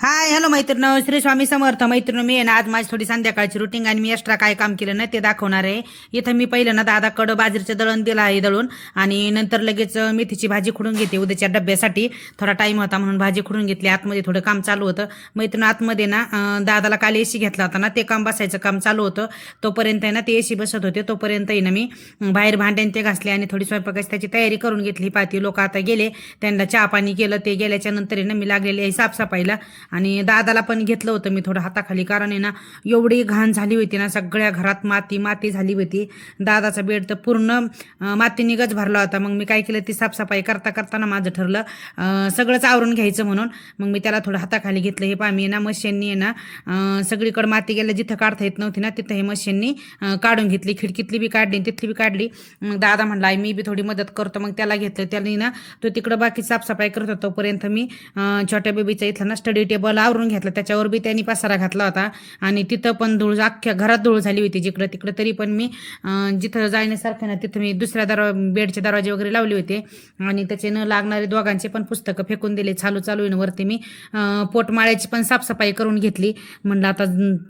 Hi hello मैत्रिणी, श्री स्वामी समर्थ. मैत्रिणी, मी आहे ना आज माझी थोडी संध्याकाळची रुटीन आणि मी एक्स्ट्रा काय काम केलं ना ते दाखवणार आहे. इथं मी पहिलं ना दादाकडं बाजरीचं दळण दिलं आहे दळून, आणि नंतर लगेच मेथीची भाजी खुडून घेते उद्याच्या डब्यासाठी. थोडा टाइम होता म्हणून भाजी खुडून घेतली. आतमध्ये थोडं काम चालू होतं. मैत्रिणी, आतमध्ये ना दादाला काल एसी घेतला होता ना, ते काम बसायचं काम चालू होतं. तोपर्यंत आहे ना ते एसी बसत होते. तोपर्यंत आहे ना मी बाहेर भांड्यान ते घासले आणि थोडी स्वयंपाकाची त्याची तयारी करून घेतली. पाती लोक आता गेले, त्यांना चहा पाणी केलं. ते गेल्याच्या नंतर आहे ना मी लागलेली आहे साफसफाईला. आणि दादाला पण घेतलं होतं मी थोडं हाताखाली, कारण आहे ना एवढी घाण झाली होती ना, सगळ्या घरात माती माती झाली होती. दादाचा बेड तर पूर्ण मातीने गज भरला होता. मग मी काय केलं, ती साफसफाई करता करताना माझं ठरलं सगळंच आवरून घ्यायचं म्हणून. मग मी त्याला थोडं हाताखाली घेतलं. हे पामी ना मशीननी आहे ना सगळीकडे माती गेलं, जिथं काढता येत नव्हती ना तिथं हे मशीननी काढून घेतली. खिडकीतली बी काढली, तिथली बी काढली. मग दादा म्हणला आई मी बी थोडी मदत करतो. मग त्याला घेतलं. त्याने ना तो तिकडं बाकी साफसफाई करत होता. तोपर्यंत मी छोट्या बेबीचा इथला ना स्टडी टेबल आवरून घेतला. त्याच्यावर बी त्यांनी पसारा घातला होता आणि तिथं पण धूळ, अख्ख्या घरात धूळ झाली होती जिकडं तिकडं. तरी पण मी जिथं जाण्यासारखं ना तिथं मी दुसऱ्या बेडचे दरवाजे वगैरे लावले होते आणि त्याचे न लागणारे दोघांचे पण पुस्तकं फेकून दिले. चालू आहे वरती मी पोटमाळ्याची पण साफसफाई करून घेतली. म्हणलं आता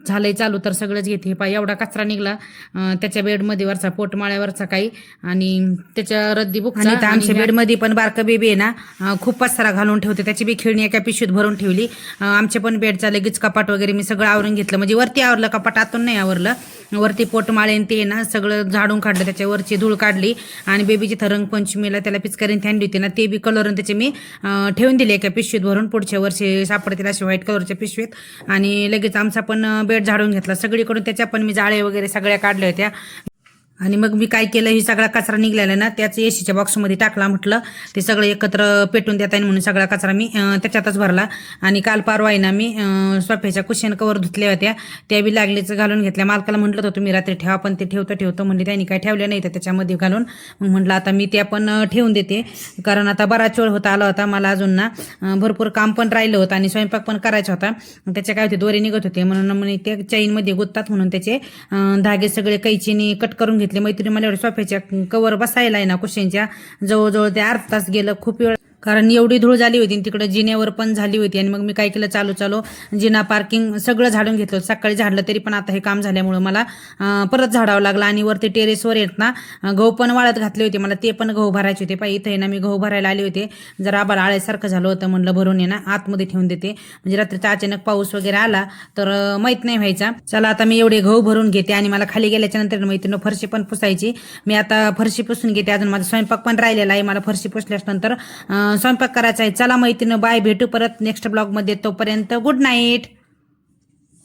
झालंय चालू तर सगळंच घेते. पा एवढा कचरा निघला त्याच्या बेडमध्ये वरचा, पोटमाळ्यावरचा काही, आणि त्याच्या रद्दी बुक. आणि आमच्या बेडमध्ये पण बारकं बेबी आहे ना खूप पसारा घालून ठेवते. त्याची बी खेळणी एका पिशवीत भरून ठेवली. आमचे पण बेडचा लगेच कपाट वगैरे मी सगळं आवरून घेतलं. म्हणजे वरती आवरलं, कपाट आतून नाही आवरलं. वरती पोटमाळेन ते ना सगळं झाडून काढलं, त्याच्यावरची धूळ काढली. आणि बेबीची रंग पंचमीला त्याला पिचकारीन थंडी होती ना, ते बी कलरून त्याचे मी ठेवून दिले एका पिशवीत भरून. पुढच्या वर्षी सापडतील अशा व्हाईट कलरच्या पिशवीत. आणि लगेच आमचा पण बेड झाडून घेतला सगळीकडून. त्याच्या पण मी जाळे वगैरे सगळ्या काढल्या होत्या. आणि मग मी काय केलं, ही सगळा कचरा निघलेला ना त्याच एसीच्या बॉक्समध्ये टाकला. म्हटलं ते सगळं एकत्र पेटून देता येईल म्हणून सगळा कचरा मी त्याच्यातच भरला. आणि काल परवा आहे ना मी सोफ्याच्या कुशन कवर धुतल्या होत्या, त्या बी लागलीच घालून घेतल्या. मालकाला म्हटलं होतं तुम्ही रात्री ठेवा, पण ते ठेवतो म्हणजे त्यांनी काय ठेवल्या नाही तर त्याच्यामध्ये घालून. मग म्हटलं आता मी त्या पण ठेवून देते, कारण आता बराच वेळ होता आला होता मला. अजून ना भरपूर काम पण राहिलं होतं आणि स्वयंपाक पण करायचा होता. त्याच्या काय होते दोरे निघत होते म्हणून म्हणे ते चैनमध्ये गुंततात म्हणून त्याचे धागे सगळे कैचीने कट करून घेतले. मैत्रिणी, मला एवढे सोफ्याच्या कवर बसायला आहे ना कुशनच्या जवळजवळ ते अर्धा तास गेलं. खूप वेळ, कारण एवढी धूळ झाली होती. तिकडे जिन्यावर पण झाली होती. आणि मग मी काय केलं, चालू जिना पार्किंग सगळं झाडून घेतलं. सकाळी झाडलं तरी पण आता हे काम झाल्यामुळं मला परत झाडावं लागलं. आणि वरती टेरेसवर येत ना गहू पण वाळत घातले होते मला, ते पण गहू भरायचे होते. पाहिजे इथं आहे ना मी गहू भरायला आले होते. जरा आबाळ आळ्यासारखं झालं होतं, म्हणलं भरून ये ना आतमध्ये ठेवून देते, म्हणजे रात्रीचा अचानक पाऊस वगैरे आला तर माहीत नाही व्हायचा. चला आता मी एवढे गहू भरून घेते. आणि मला खाली गेल्याच्या नंतर मैत्रिणी फरशी पण पुसायची. मी आता फरशी पुसून घेते. अजून माझा स्वयंपाक पण राहिलेला आहे, मला फरशी पुसल्यानंतर स्वयंपाक करायचा आहे. चला मैत्रिणी, बाय, भेटू परत नेक्स्ट ब्लॉगमध्ये. तोपर्यंत गुड नाईट.